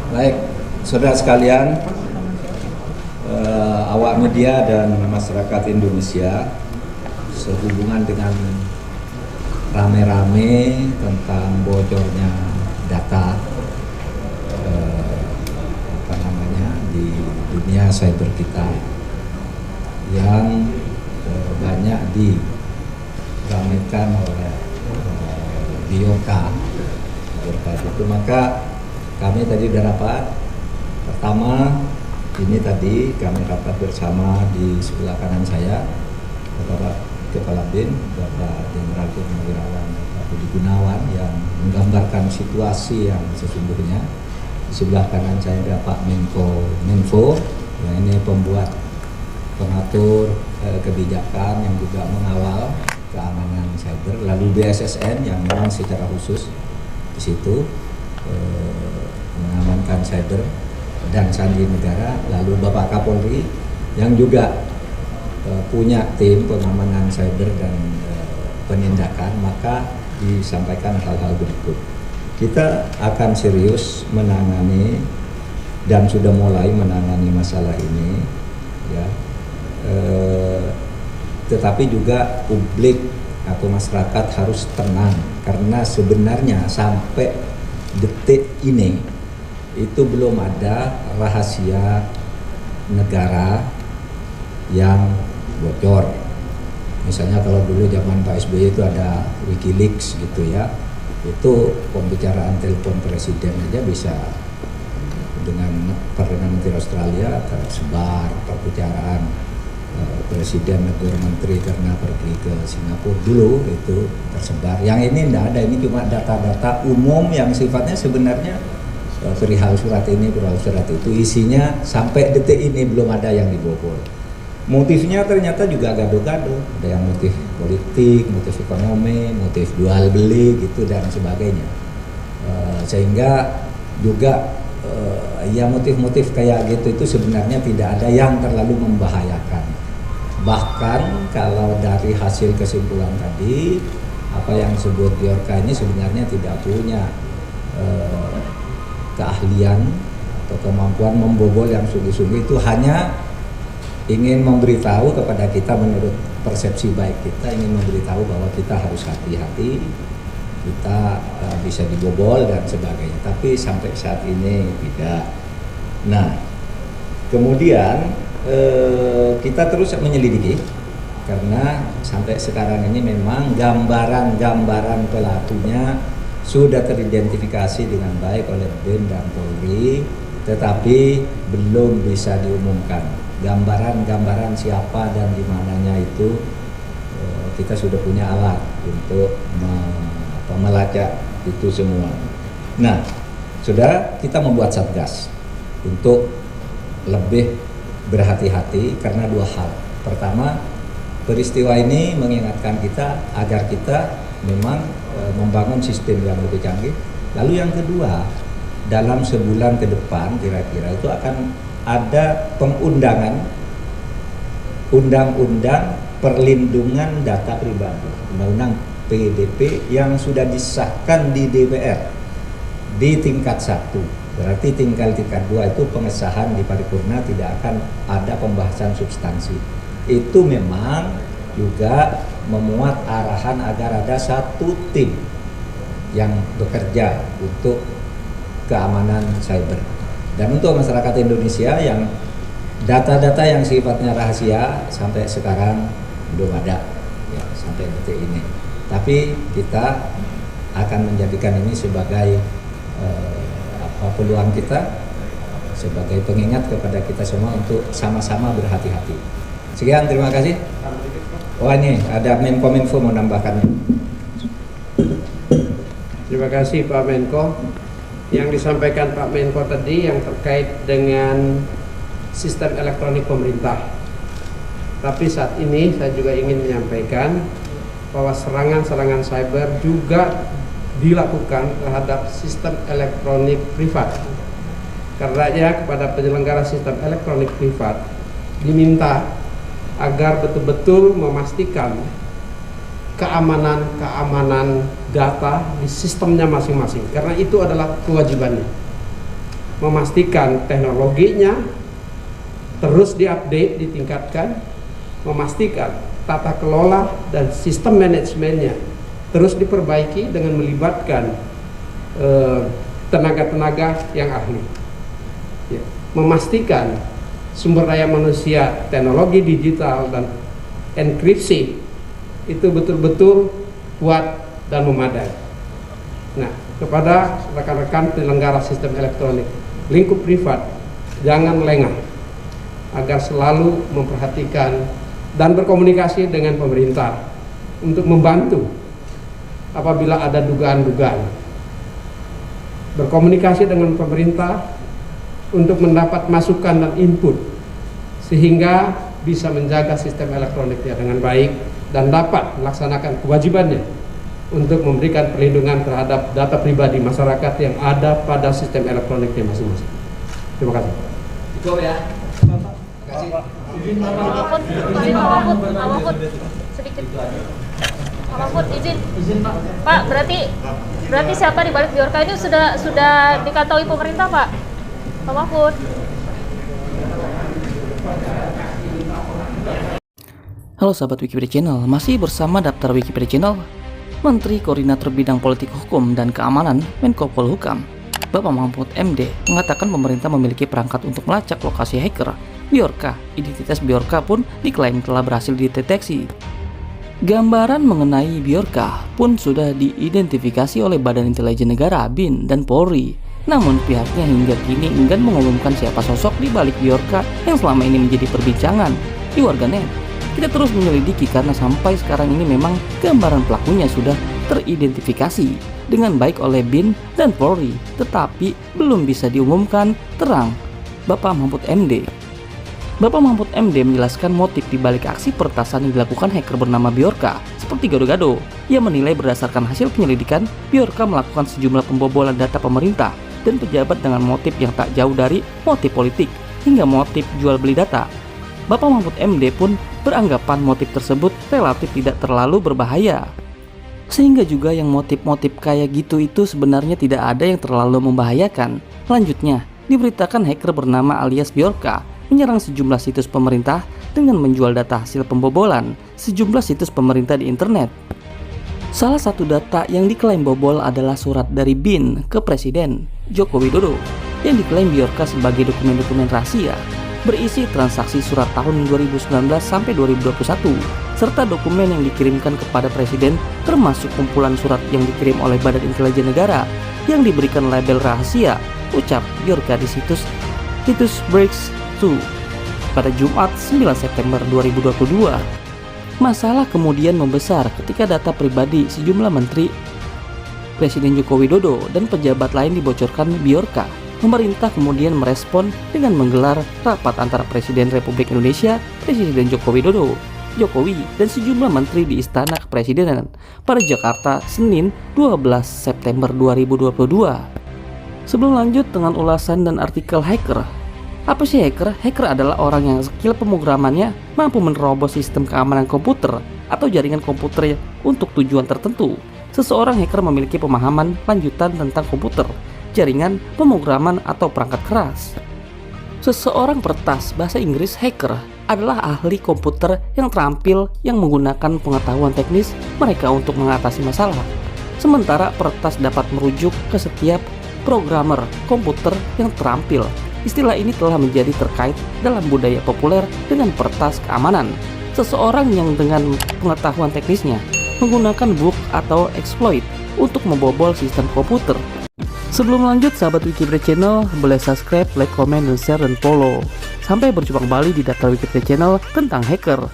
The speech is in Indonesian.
Baik, saudara sekalian, awak media dan masyarakat Indonesia, sehubungan dengan rame-rame tentang bocornya data di dunia cyber kita yang banyak diramaikan oleh Biorka itu, maka kami tadi sudah rapat. Pertama, ini tadi kami rapat bersama di sebelah kanan saya, Bapak Kepala BIN, Bapak Jenderal Purnawirawan Bapak Budi Gunawan yang menggambarkan situasi yang sesungguhnya. Di sebelah kanan saya ada Pak Menko, yang ini pembuat pengatur kebijakan yang juga mengawal keamanan cyber. Lalu BSSN yang memang secara khusus di situ mengamankan cyber dan sandi negara. Lalu Bapak Kapolri yang juga punya tim pengamanan cyber dan penindakan. Maka disampaikan hal-hal berikut. Kita akan serius menangani dan sudah mulai menangani masalah ini, ya. Tetapi juga publik atau masyarakat harus tenang, karena sebenarnya sampai detik ini itu belum ada rahasia negara yang bocor. Misalnya kalau dulu zaman Pak SBY itu ada Wikileaks gitu ya, itu pembicaraan telepon presiden aja bisa dengan Perdana Menteri Australia tersebar, pembicaraan presiden negara menteri karena pergi ke Singapura dulu itu tersebar. Yang ini tidak ada, ini cuma data-data umum yang sifatnya sebenarnya perihal surat ini, perihal surat itu, isinya sampai detik ini belum ada yang dibobol. Motifnya ternyata juga gado-gado, ada yang motif politik, motif ekonomi, motif jual beli gitu dan sebagainya. Sehingga juga ya motif-motif kayak gitu itu sebenarnya tidak ada yang terlalu membahayakan. Bahkan kalau dari hasil kesimpulan tadi, apa yang disebut Biorka ini sebenarnya tidak punya keahlian atau kemampuan membobol yang sungguh-sungguh, itu hanya ingin memberitahu kepada kita, menurut persepsi baik kita, ingin memberitahu bahwa kita harus hati-hati, kita bisa dibobol dan sebagainya. Tapi sampai saat ini tidak. Nah, kemudian kita terus menyelidiki, karena sampai sekarang ini memang gambaran pelakunya sudah teridentifikasi dengan baik oleh BIN dan Polri, tetapi belum bisa diumumkan. Gambaran siapa dan di mananya itu kita sudah punya alat untuk melacak itu semua. Nah, sudah kita membuat satgas untuk lebih berhati-hati karena dua hal. Pertama, peristiwa ini mengingatkan kita agar kita memang membangun sistem yang lebih canggih. Lalu yang kedua, dalam sebulan ke depan kira-kira itu akan ada pengundangan undang-undang perlindungan data pribadi, undang-undang PDP yang sudah disahkan di DPR di tingkat 1. Berarti tingkat 2 itu pengesahan di paripurna, tidak akan ada pembahasan substansi. Itu memang juga memuat arahan agar ada satu tim yang bekerja untuk keamanan cyber. Dan untuk masyarakat Indonesia yang data-data yang sifatnya rahasia sampai sekarang belum ada, ya, sampai detik ini. Tapi kita akan menjadikan ini sebagai peluang kita, sebagai pengingat kepada kita semua untuk sama-sama berhati-hati. Sekian, terima kasih. Oh, ini ada Menkominfo mau nambahkan. Terima kasih Pak Menko. Yang disampaikan Pak Menko tadi yang terkait dengan sistem elektronik pemerintah. Tapi saat ini saya juga ingin menyampaikan bahwa serangan-serangan cyber juga dilakukan terhadap sistem elektronik privat. Karenanya kepada penyelenggara sistem elektronik privat diminta agar betul-betul memastikan keamanan data di sistemnya masing-masing, karena itu adalah kewajibannya. memastikan teknologinya terus diupdate, ditingkatkan, memastikan tata kelola dan sistem manajemennya terus diperbaiki dengan melibatkan tenaga-tenaga yang ahli. Ya, memastikan sumber daya manusia, teknologi digital dan enkripsi itu betul-betul kuat dan memadai. Nah, kepada rekan-rekan penyelenggara sistem elektronik, lingkup privat, jangan lengah agar selalu memperhatikan dan berkomunikasi dengan pemerintah untuk membantu apabila ada dugaan-dugaan. Berkomunikasi dengan pemerintah untuk mendapat masukan dan input sehingga bisa menjaga sistem elektroniknya dengan baik dan dapat melaksanakan kewajibannya untuk memberikan perlindungan terhadap data pribadi masyarakat yang ada pada sistem elektroniknya masing-masing. Terima kasih. Cukup ya. Bapak. Terima kasih. Pak Mahfud, sedikit. Pak Mahfud, izin. Pak, berarti siapa di balik Bjorka ini sudah diketahui pemerintah, Pak? Pak Mahfud. Halo sahabat Wikipedia Channel, masih bersama Daftar Wikipedia Channel. Menteri Koordinator Bidang Politik Hukum dan Keamanan Menko Polhukam, Bapak Mahfud MD, mengatakan pemerintah memiliki perangkat untuk melacak lokasi hacker Bjorka. Identitas Bjorka pun diklaim telah berhasil dideteksi. Gambaran mengenai Bjorka pun sudah diidentifikasi oleh Badan Intelijen Negara BIN dan Polri. Namun pihaknya hingga kini enggan mengumumkan siapa sosok di balik Bjorka yang selama ini menjadi perbincangan di warganet. Kita terus menyelidiki karena sampai sekarang ini memang gambaran pelakunya sudah teridentifikasi dengan baik oleh BIN dan Polri, tetapi belum bisa diumumkan, terang Bapak Mahfud MD. Bapak Mahfud MD menjelaskan motif di balik aksi peretasan yang dilakukan hacker bernama Bjorka seperti gado-gado. Ia menilai berdasarkan hasil penyelidikan, Bjorka melakukan sejumlah pembobolan data pemerintah dan pejabat dengan motif yang tak jauh dari motif politik hingga motif jual beli data. Bapak Mahfud MD pun beranggapan motif tersebut relatif tidak terlalu berbahaya. Sehingga juga yang motif-motif kayak gitu itu sebenarnya tidak ada yang terlalu membahayakan. Lanjutnya, diberitakan hacker bernama alias Bjorka menyerang sejumlah situs pemerintah dengan menjual data hasil pembobolan sejumlah situs pemerintah di internet. Salah satu data yang diklaim bobol adalah surat dari BIN ke Presiden Joko Widodo yang diklaim Bjorka sebagai dokumen-dokumen rahasia berisi transaksi surat tahun 2019 sampai 2021 serta dokumen yang dikirimkan kepada Presiden termasuk kumpulan surat yang dikirim oleh Badan Intelijen Negara yang diberikan label rahasia, ucap Bjorka di situs Breaks2 pada Jumat 9 September 2022. Masalah kemudian membesar ketika data pribadi sejumlah menteri Presiden Joko Widodo dan pejabat lain dibocorkan Bjorka. Pemerintah kemudian merespon dengan menggelar rapat antara Presiden Republik Indonesia, Presiden Joko Widodo, Jokowi, dan sejumlah menteri di Istana Kepresidenan pada Jakarta, Senin 12 September 2022. Sebelum lanjut dengan ulasan dan artikel hacker. Apa sih hacker? Hacker adalah orang yang skill pemrogramannya mampu menerobos sistem keamanan komputer atau jaringan komputer untuk tujuan tertentu. Seseorang hacker memiliki pemahaman lanjutan tentang komputer, jaringan, pemrograman, atau perangkat keras. Seseorang peretas bahasa Inggris hacker adalah ahli komputer yang terampil yang menggunakan pengetahuan teknis mereka untuk mengatasi masalah. Sementara peretas dapat merujuk ke setiap programmer komputer yang terampil. Istilah ini telah menjadi terkait dalam budaya populer dengan peretas keamanan. Seseorang yang dengan pengetahuan teknisnya menggunakan bug atau exploit untuk membobol sistem komputer. Sebelum lanjut, sahabat Wikipedia Channel, boleh subscribe, like, komen, dan share, dan follow. Sampai berjumpa kembali di Daftar Wikipedia Channel tentang hacker.